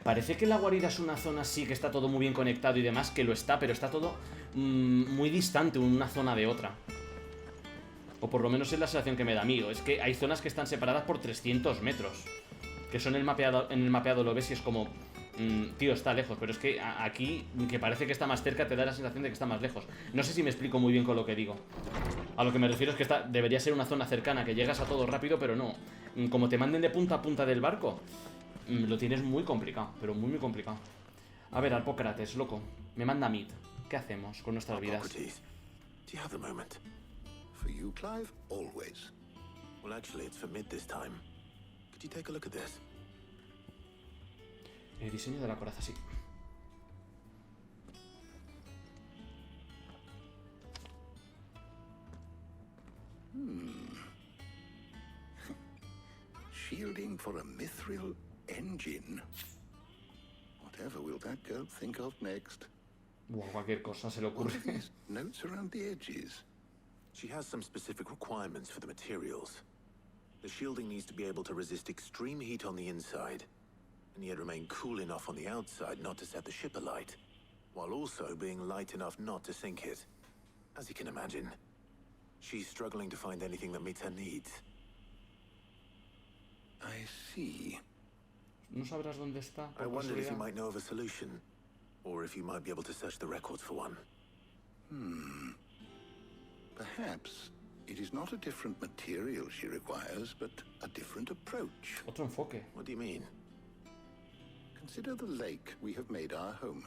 Speaker 1: Parece que la guarida es una zona así, que está todo muy bien conectado y demás, que lo está, pero está todo muy distante una zona de otra. O por lo menos es la sensación que me da a mí. Es que hay zonas que están separadas por 300 metros. Que son en el mapeado lo ves y es como... tío, está lejos, pero es que aquí, que parece que está más cerca, te da la sensación de que está más lejos. No sé si me explico muy bien con lo que digo. A lo que me refiero es que debería ser una zona cercana, que llegas a todo rápido, pero no. Como te manden de punta a punta del barco, lo tienes muy complicado, pero muy, muy complicado. A ver, Alpócrates, loco, me manda Mid. ¿Qué hacemos con nuestras vidas?
Speaker 5: Socrates, do you have the moment?
Speaker 2: For you, Clive, always.
Speaker 5: Well, actually, it's for mid this time. Could you take a look at this?
Speaker 1: El diseño de la coraza, sí.
Speaker 2: Shielding for a mithril engine. Whatever will that girl think of next?
Speaker 1: Buah, cualquier cosa se le
Speaker 2: What
Speaker 1: ocurre.
Speaker 2: are these notes around the edges?
Speaker 5: She has some specific requirements for the materials. The shielding needs to be able to resist extreme heat on the inside, and yet remain cool enough on the outside not to set the ship alight, while also being light enough not to sink it. As you can imagine, she's struggling to find anything that meets her needs.
Speaker 2: I see.
Speaker 1: ¿No sabrás dónde está?
Speaker 5: I
Speaker 1: por
Speaker 5: wondered if you
Speaker 1: casualidad?
Speaker 5: might know of a solution, or if you might be able to search the records for one.
Speaker 2: Perhaps it is not a different material she requires, but a different approach.
Speaker 1: Otro enfoque.
Speaker 5: What do you mean?
Speaker 2: Consider the lake we have made our home.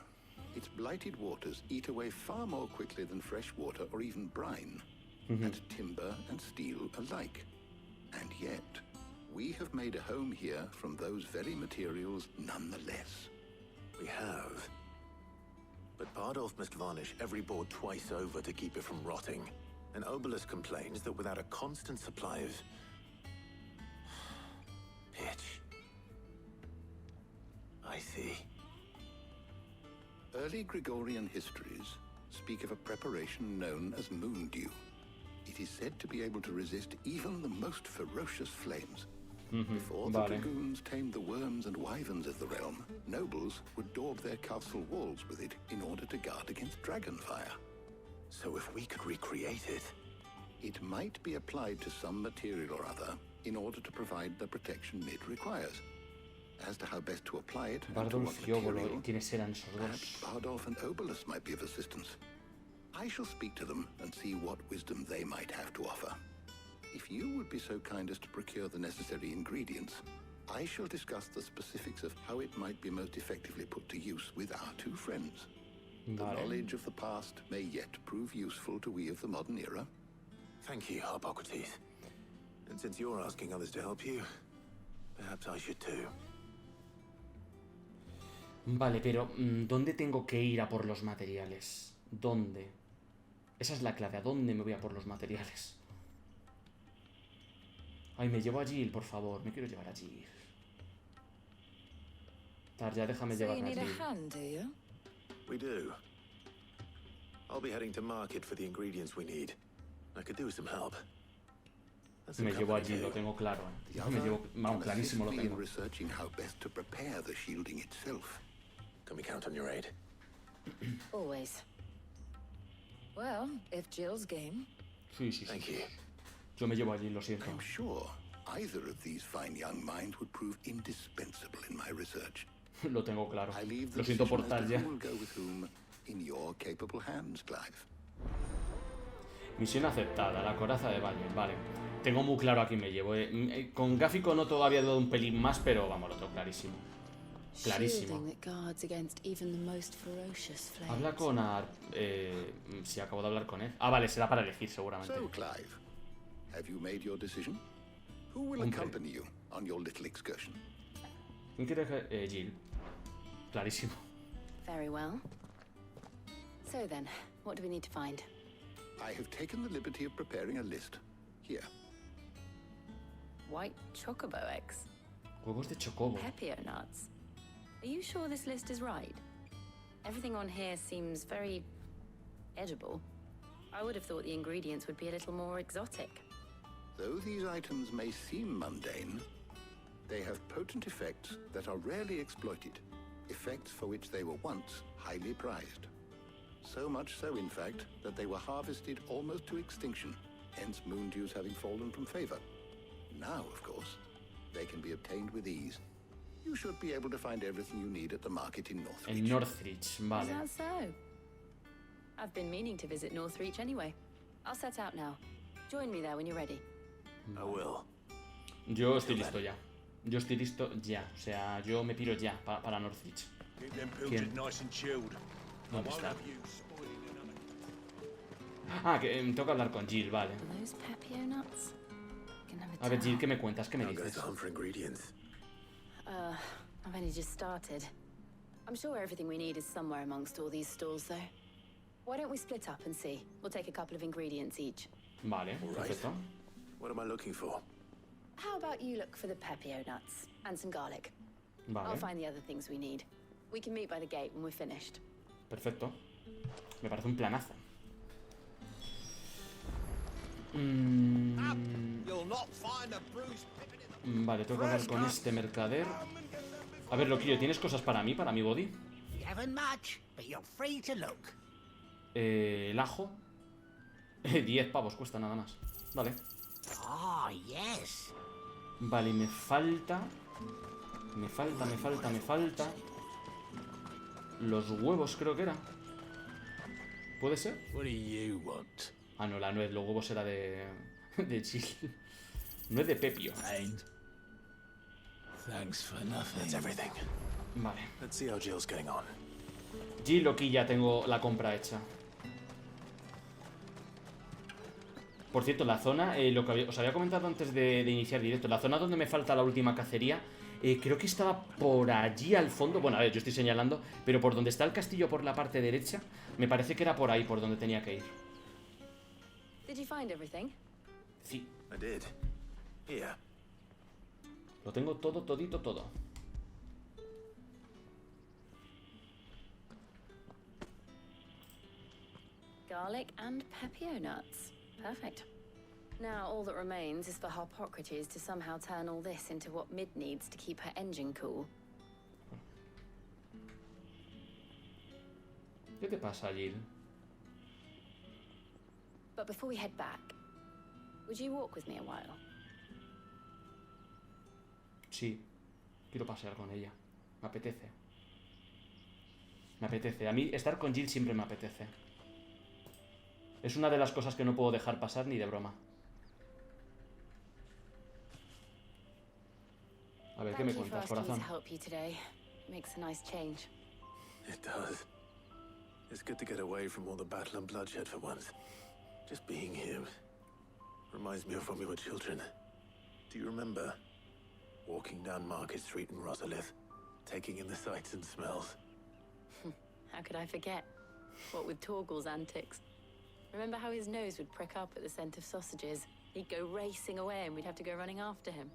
Speaker 2: Its blighted waters eat away far more quickly than fresh water or even brine, and timber and steel alike. And yet, we have made a home here from those very materials nonetheless.
Speaker 5: We have. But Bardolph must varnish every board twice over to keep it from rotting. And Obelus complains that without a constant supply of... pitch. I see.
Speaker 2: Early Gregorian histories speak of a preparation known as moon dew. It is said to be able to resist even the most ferocious flames. Before the dragoons tamed the worms and wyverns of the realm, nobles would daub their castle walls with it in order to guard against dragonfire.
Speaker 5: So if we could recreate it...
Speaker 2: It might be applied to some material or other in order to provide the protection Mid requires. As to how best to apply it and to what
Speaker 1: Bardolph y Óbolo,
Speaker 2: material,
Speaker 1: ¿quiénes eran esos
Speaker 2: perhaps
Speaker 1: dos?
Speaker 2: Bardolph and Obelus might be of assistance. I shall speak to them and see what wisdom they might have to offer. If you would be so kind as to procure the necessary ingredients, I shall discuss the specifics of how it might be most effectively put to use with our two friends. The knowledge of the past may yet prove useful to we of the modern era.
Speaker 5: Thank you, Hippocrates. And since you're asking others to help you, perhaps I should too.
Speaker 1: Vale, pero ¿dónde tengo que ir a por los materiales? ¿Dónde? Esa es la clave. ¿A dónde me voy a por los materiales? Ay, me llevo a Jill, por favor. Me quiero llevar a Jill. Ya déjame llevarme a Jill.
Speaker 5: We do. I'll be heading to market for the ingredients we need. I could do with some help.
Speaker 1: Me llevo a Jill, lo tengo claro. Me llevo, vamos, clarísimo lo
Speaker 2: Assist me in
Speaker 1: tengo.
Speaker 2: researching how best to prepare the shielding itself.
Speaker 5: Can we count on your aid?
Speaker 10: Always. Well, if Jill's game.
Speaker 1: Sí, sí, sí.
Speaker 5: Thank you.
Speaker 1: Yo me llevo a Jill, lo siento.
Speaker 2: I'm sure either of these fine young minds would prove indispensable in my research.
Speaker 1: Lo tengo claro.
Speaker 2: I leave the
Speaker 1: Lo siento por
Speaker 2: decision as
Speaker 1: tal
Speaker 2: to
Speaker 1: ya.
Speaker 2: who will go with whom in your capable hands, Clive.
Speaker 1: Misión aceptada, la coraza de Valle. Vale. Tengo muy claro a quién me llevo. Con Gáfico no todavía he dado un pelín más, pero vamos, lo tengo clarísimo. Clarísimo.
Speaker 6: Shielding that guards against even the most ferocious flames.
Speaker 1: Habla con sí, acabo de hablar con él. Ah, vale, será para elegir seguramente.
Speaker 2: So, Clive, have you made your decision? Who will
Speaker 1: Hombre.
Speaker 2: accompany you on your little excursion?
Speaker 1: ¿Quién quiere que...? Jill. Clarísimo.
Speaker 6: Very well. So then, what do we need to find?
Speaker 2: I have taken the liberty of preparing a list. Here.
Speaker 10: White chocobo eggs.
Speaker 1: Huevos de chocobo.
Speaker 10: Pepio nuts. Are you sure this list is right? Everything on here seems very edible. I would have thought the ingredients would be a little more exotic.
Speaker 2: Though these items may seem mundane, they have potent effects that are rarely exploited, effects for which they were once highly prized. So much so, in fact, that they were harvested almost to extinction, hence moon dews having fallen from favor. Now, of course, they can be obtained with ease. You should be able to find everything you need at the market in Northreach.
Speaker 1: En Northreach, vale.
Speaker 10: Is that so? I've been meaning to visit Northreach anyway. I'll set out now. Join me there when you're ready.
Speaker 5: I will.
Speaker 1: Yo estoy listo ya. Yo estoy listo ya. O sea, yo me piro ya para Northreach.
Speaker 11: Keep them
Speaker 1: ¿Quién?
Speaker 11: pilchard nice and chilled. I
Speaker 1: ¿Dónde
Speaker 11: won't
Speaker 1: está?
Speaker 11: have you spoiling another.
Speaker 1: Ah, que tengo que hablar con Jill, vale.
Speaker 10: Are those Pepio nuts? Can have
Speaker 1: A ver, Jill,
Speaker 10: towel.
Speaker 1: ¿qué me cuentas? ¿Qué me
Speaker 5: I'm going
Speaker 1: dices?
Speaker 5: to hunt for ingredients.
Speaker 6: I've only just started. I'm sure everything we need is somewhere amongst all these stalls, though. Why don't we split up and see? We'll take a couple of ingredients each.
Speaker 1: Vale,
Speaker 5: All right.
Speaker 1: perfecto.
Speaker 5: What am I looking for?
Speaker 6: How about you look for the Pepio nuts and some garlic? I'll
Speaker 1: Vale,
Speaker 6: find the other things we need. We can meet by the gate when we're finished.
Speaker 1: perfecto. Me parece un planazo. Mm,
Speaker 11: You'll not find a bruised pippin in the
Speaker 1: vale, tengo que hablar con este mercader. A ver, Loquillo, ¿tienes cosas para mí, para mi body?
Speaker 3: You haven't much, but you're free to look.
Speaker 1: El ajo. 10 pavos cuesta nada más. Vale.
Speaker 3: Ah, yes.
Speaker 1: Vale, y me falta. Me falta. Los huevos, creo que era. ¿Puede ser?
Speaker 8: What do you want?
Speaker 1: Ah, no, la nuez. Los huevos era de. de Jill. Nuez de Pepio.
Speaker 8: And thanks for nothing.
Speaker 5: That's everything.
Speaker 1: Vale.
Speaker 5: Let's see how Jill's getting on.
Speaker 1: Jill, aquí ya tengo la compra hecha. Por cierto, la zona, lo que os había comentado antes de iniciar directo, la zona donde me falta la última cacería, creo que estaba por allí al fondo. Bueno, a ver, yo estoy señalando, pero por donde está el castillo por la parte derecha, me parece que era por ahí por donde tenía que ir.
Speaker 6: Did you find everything?
Speaker 1: Sí,
Speaker 5: I did. Here.
Speaker 1: lo tengo todo, todito, todo.
Speaker 10: Garlic and Pepio nuts. Perfect. Now all that remains is for Harpocrates to somehow turn all this into what Mid needs to keep her engine cool.
Speaker 1: ¿Qué te pasa, Jill?
Speaker 6: But before we head back, would you walk with me a while?
Speaker 1: Sí, quiero pasear con ella. Me apetece. Me apetece. A mí estar con Jill siempre me apetece. Es una de las cosas que no puedo dejar pasar ni de broma. A ver, ¿qué me
Speaker 6: Thank you for
Speaker 1: cuentas,
Speaker 6: asking me
Speaker 1: corazón?
Speaker 6: to help you today. Makes a nice change.
Speaker 5: It does. It's good to get away from all the battle and bloodshed for once. Just being here reminds me of when we were children. Do you remember walking down Market Street in Rosalith, taking in the sights and smells?
Speaker 6: How could I forget? What with Torgal's antics. Remember how his nose would prick up at the scent of sausages? He'd go racing away and we'd have to go running after him.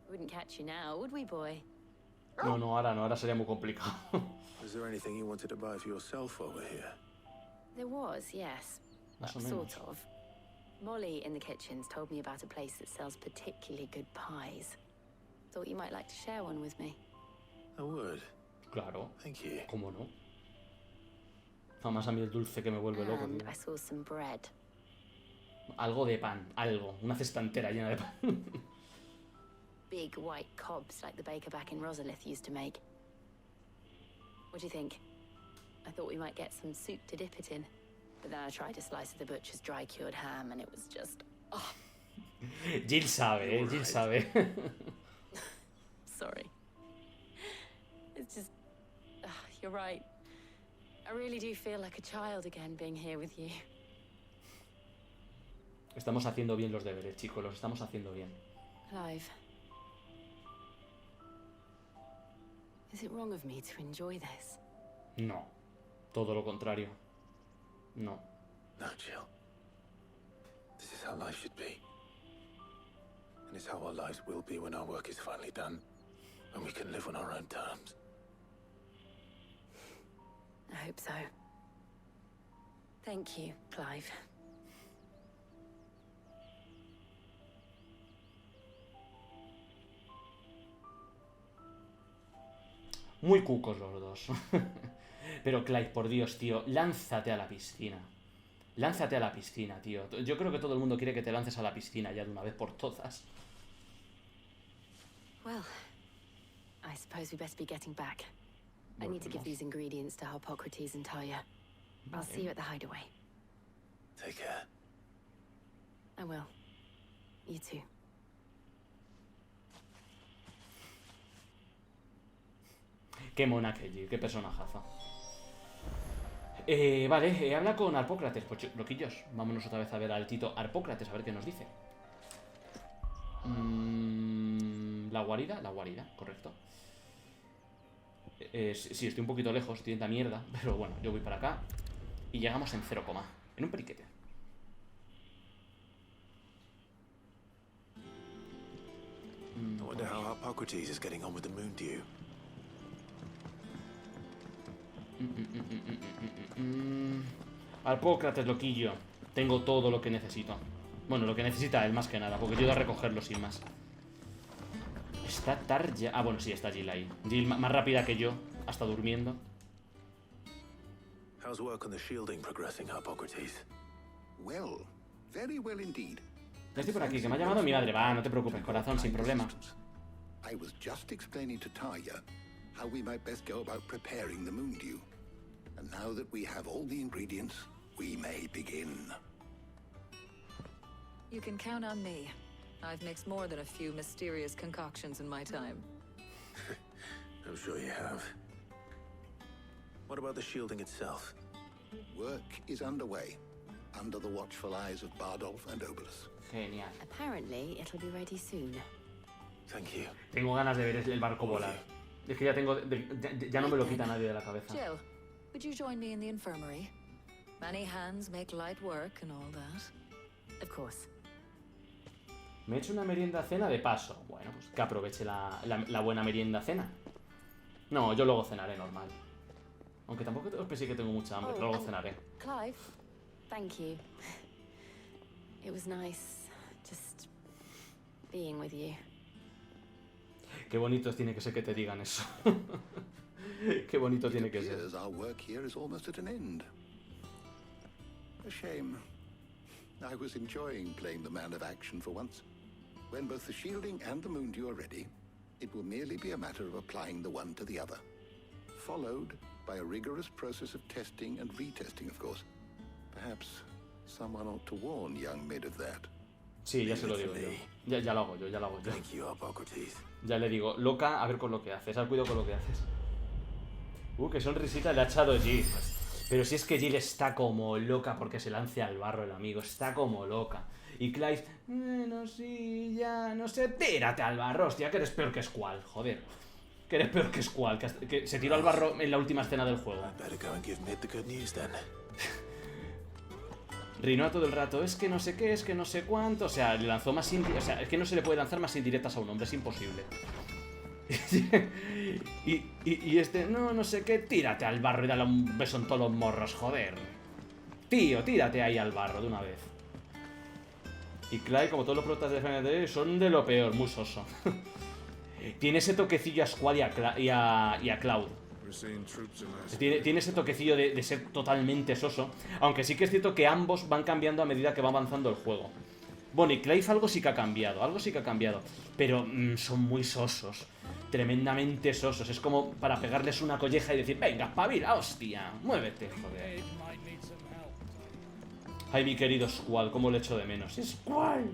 Speaker 6: We wouldn't catch you now, would we, boy?
Speaker 1: No, ahora sería muy complicado.
Speaker 5: Was there anything you wanted to buy for yourself while we're here?
Speaker 6: There was, yes.
Speaker 1: Más o
Speaker 6: Sort
Speaker 1: menos.
Speaker 6: of. Molly in the kitchens told me about a place that sells particularly good pies. Thought you might like to share one with me.
Speaker 5: I would.
Speaker 1: Claro,
Speaker 5: Thank you.
Speaker 1: ¿cómo no? Además a mí el dulce que me vuelve loco,
Speaker 6: And
Speaker 1: tío.
Speaker 6: I saw some bread.
Speaker 1: Algo de pan, algo. Una cesta entera llena de pan.
Speaker 6: Big white cobs like the baker back in Rosalith used to make. What do you think? I thought we might get some soup to dip it in. But then I tried a slice of the butcher's dry-cured ham and it was just... Oh,
Speaker 1: Jill sabe, Jill sabe.
Speaker 6: sorry. It's
Speaker 10: you're right. I really do feel like a child again being here with you.
Speaker 1: Estamos haciendo bien los deberes, chicos, los estamos haciendo bien.
Speaker 10: Clive. Is it wrong of me to enjoy this?
Speaker 1: No. Todo lo contrario. No.
Speaker 5: No, Jill. This is how life should be. And it's how our lives will be when our work is finally done. And we can live on our own terms.
Speaker 10: I hope so. Thank you, Clive.
Speaker 1: Muy cucos los dos. Pero Clive, por Dios, tío, lánzate a la piscina. Lánzate a la piscina, tío. Yo creo que todo el mundo quiere que te lances a la piscina ya de una vez por todas.
Speaker 10: Well, I suppose we best be getting back. I need to give these ingredients to Harpocrates and Talia. I'll see you at the hideaway.
Speaker 5: Take care.
Speaker 10: I will. You too.
Speaker 1: Qué mona que Jill, qué personajazo. Vale, habla con Harpócrates. Pues loquillos, vámonos otra vez a ver al Tito Harpócrates, a ver qué nos dice. La guarida, correcto. Sí, estoy un poquito lejos, tienta mierda, pero bueno, yo voy para acá. Y llegamos en 0, en un periquete.
Speaker 5: I wonder how Harpocrates is getting on with the moon dew.
Speaker 1: Harpócrates, loquillo. Tengo todo lo que necesito. Bueno, lo que necesita él más que nada, porque yo he de recogerlo sin más. Está Tarja. Ah, bueno, sí, está Jill ahí. Jill más rápida que yo, hasta durmiendo.
Speaker 5: How's work on the shielding progressing, Harpocrates?
Speaker 2: Well, very well indeed.
Speaker 1: Ya estoy por aquí, que me ha llamado mi madre. Va, no te preocupes, corazón, sin problema.
Speaker 2: I was just explaining to Talia how we might best go about preparing the moon dew. And now that we have all the ingredients, we may begin.
Speaker 12: You can count on me. I've mixed more than a few mysterious concoctions in my time.
Speaker 5: I'm sure you have. What about the shielding itself?
Speaker 2: Work is underway, under the watchful eyes of Bardolph and Obolus.
Speaker 1: Genial.
Speaker 10: Apparently, it'll be ready soon.
Speaker 5: Thank you.
Speaker 1: Tengo ganas de ver el barco volar. Es que ya tengo... ya no me lo quita nadie de la cabeza.
Speaker 12: Jill, would you join me in the infirmary? Many hands make light work and all that.
Speaker 10: Of course.
Speaker 1: Me he hecho una merienda cena de paso. Bueno, pues que aproveche la buena merienda cena. No, yo luego cenaré normal. Aunque tampoco os pensé que tengo mucha hambre, pero luego cenaré.
Speaker 10: Clive, thank you. It was nice just being with you.
Speaker 1: Qué bonito tiene que ser que te digan eso. Qué bonito tiene que ser.
Speaker 2: Our work here is almost at an end. A shame. I was enjoying playing the man of action for once. When both the shielding and the moon dew are ready, it will merely be a matter of applying the one to the other, followed by a rigorous process of testing and retesting, of course. Perhaps someone ought to warn young Mid of that.
Speaker 1: Sí, ya se lo digo yo. Ya lo hago yo, ya lo hago yo.
Speaker 5: Thank you, Harpocrates.
Speaker 1: Ya le digo, loca, a ver con lo que haces, al cuidado con lo que haces. Qué sonrisita le ha echado Jill. Pero si es que Jill está como loca porque se lance al barro el amigo, está como loca. Y Clive, no, sí, ya, no sé, tírate al barro, hostia, que eres peor que Squall, joder. Que eres peor que Squall, que se tiró al barro en la última escena del juego. Rinó todo el rato, es que no sé qué, es que no sé cuánto. O sea, le lanzó más indirectas. O sea, es que no se le puede lanzar más indirectas a un hombre, es imposible. y este, no sé qué, tírate al barro y dale un beso en todos los morros, joder. Tío, tírate ahí al barro de una vez. Y Clive, como todos los protas de FND, son de lo peor, muy soso. Tiene ese toquecillo a Squall y a Cloud. Tiene ese toquecillo de ser totalmente soso. Aunque sí que es cierto que ambos van cambiando a medida que va avanzando el juego. Bueno, y Clive algo sí que ha cambiado. Pero son muy sosos. Tremendamente sosos. Es como para pegarles una colleja y decir, venga, espabila, hostia, muévete, joder. Ay, mi querido Squall, cómo le echo de menos. ¡Squall!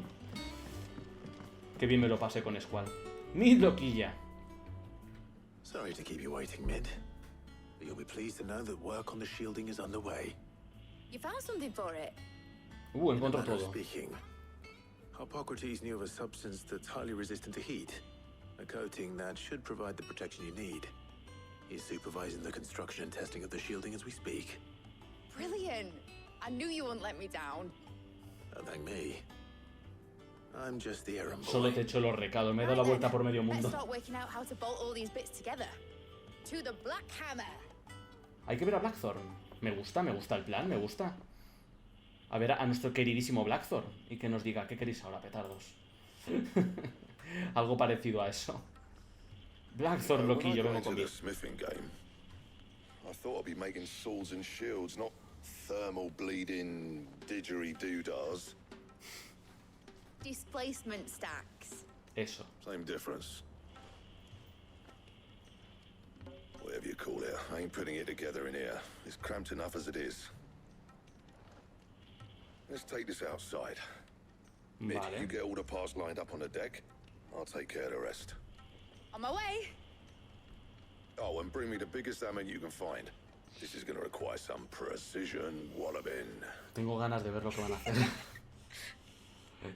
Speaker 1: Qué bien me lo pasé con Squall. Mi loquilla.
Speaker 5: Sorry to keep you waiting, Mid. You'll be pleased to know that work on the shielding is underway.
Speaker 6: You found something for it?
Speaker 1: Encuentro
Speaker 5: Manner of
Speaker 1: todo.
Speaker 5: speaking, Hippocrates knew of a substance that's highly resistant to heat. A coating that should provide the protection you need. He's supervising the construction and testing of the shielding as we speak.
Speaker 6: Brilliant. I knew you wouldn't let me down.
Speaker 5: Don't thank me. I'm just the errand boy.
Speaker 1: Solo te echo los recados. Me he dado la vuelta por medio
Speaker 6: Let's
Speaker 1: mundo.
Speaker 6: start working out how to bolt all these bits together. To the Black Hammer.
Speaker 1: Hay que ver a Blackthorn. Me gusta el plan, me gusta. A ver a nuestro queridísimo Blackthorn y que nos diga, ¿qué queréis ahora, petardos? Algo parecido a eso. Blackthorn, loquillo, vengo conmigo.
Speaker 7: I thought I'd be making swords and shields, not thermal bleeding didgeridoo-dahs.
Speaker 6: Displacement stacks.
Speaker 1: Eso.
Speaker 7: Same difference. Whatever you call it, I ain't putting it together in here. It's cramped enough as it is. Let's take this outside. Mid,
Speaker 1: Vale.
Speaker 7: you get all the parts lined up on the deck. I'll take care of the rest.
Speaker 6: On my way.
Speaker 7: Oh, and bring me the biggest hammer you can find. This is going to require some precision walloping.
Speaker 1: Tengo ganas de ver lo que van a hacer.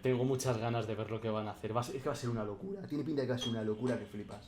Speaker 1: Tengo muchas ganas de ver lo que van a hacer. Es que va a ser una locura. Tiene pinta de que va a ser una locura que flipas.